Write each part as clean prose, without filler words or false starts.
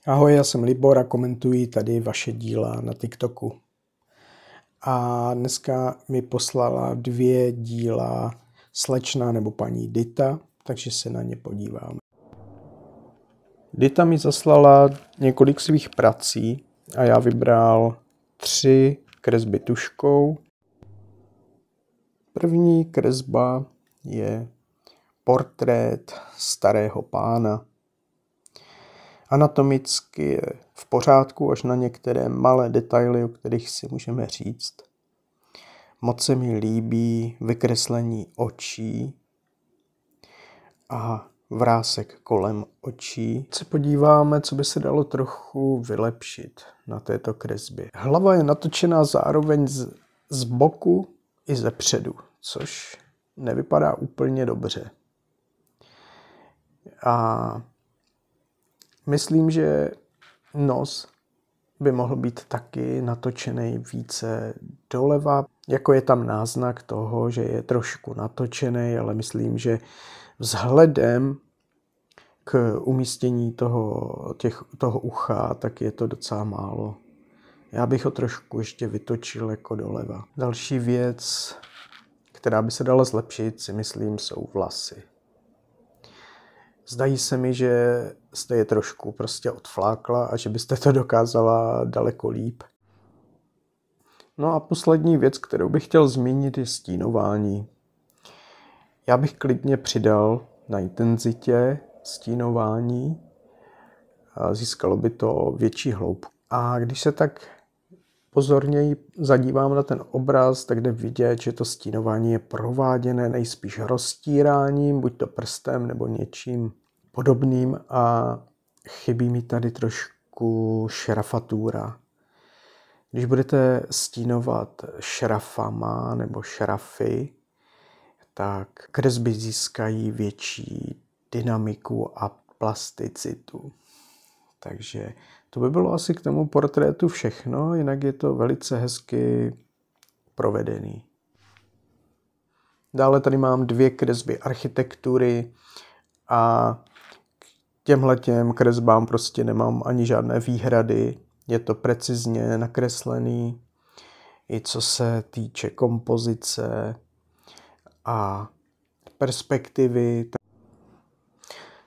Ahoj, já jsem Libor a komentuji tady vaše díla na TikToku. A dneska mi poslala 2 díla slečna nebo paní Dita, takže se na ně podíváme. Dita mi zaslala několik svých prací a já vybral 3 kresby tužkou. První kresba je portrét starého pána. Anatomicky je v pořádku, až na některé malé detaily, o kterých si můžeme říct. Moc se mi líbí vykreslení očí a vrásek kolem očí. Se podíváme, co by se dalo trochu vylepšit na této kresbě. Hlava je natočená zároveň z boku i ze předu, což nevypadá úplně dobře. A myslím, že nos by mohl být taky natočený více doleva, jako je tam náznak toho, že je trošku natočený, ale myslím, že vzhledem k umístění toho ucha, tak je to docela málo. Já bych ho trošku ještě vytočil jako doleva. Další věc, která by se dala zlepšit, si myslím, jsou vlasy. Zdají se mi, že jste je trošku prostě odflákla a že byste to dokázala daleko líp. No a poslední věc, kterou bych chtěl zmínit, je stínování. Já bych klidně přidal na intenzitě stínování. Získalo by to větší hloubku. A když se tak pozorněji zadívám na ten obraz, tak jde vidět, že to stínování je prováděné nejspíš roztíráním, buď to prstem nebo něčím podobným, a chybí mi tady trošku šrafatura. Když budete stínovat šrafama nebo šrafy, tak kresby získají větší dynamiku a plasticitu. Takže to by bylo asi k tomu portrétu všechno, jinak je to velice hezky provedený. Dále tady mám 2 kresby architektury a k těmhletěm kresbám prostě nemám ani žádné výhrady. Je to precizně nakreslený, i co se týče kompozice a perspektivy.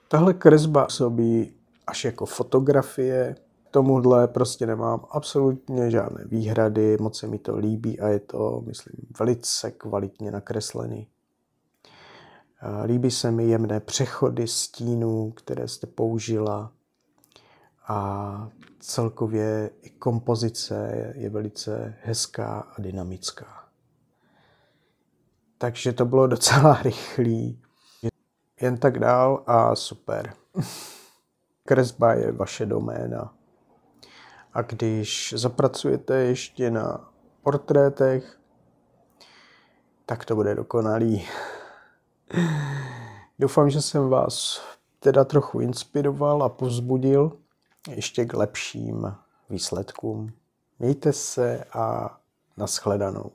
Tahle kresba působí až jako fotografie. K tomuhle prostě nemám absolutně žádné výhrady, moc se mi to líbí a je to, myslím, velice kvalitně nakreslený. Líbí se mi jemné přechody stínů, které jste použila, a celkově i kompozice je velice hezká a dynamická. Takže to bylo docela rychlý. Jen tak dál a super. Kresba je vaše doména. A když zapracujete ještě na portrétech, tak to bude dokonalý. Doufám, že jsem vás teda trochu inspiroval a povzbudil ještě k lepším výsledkům. Mějte se a nashledanou.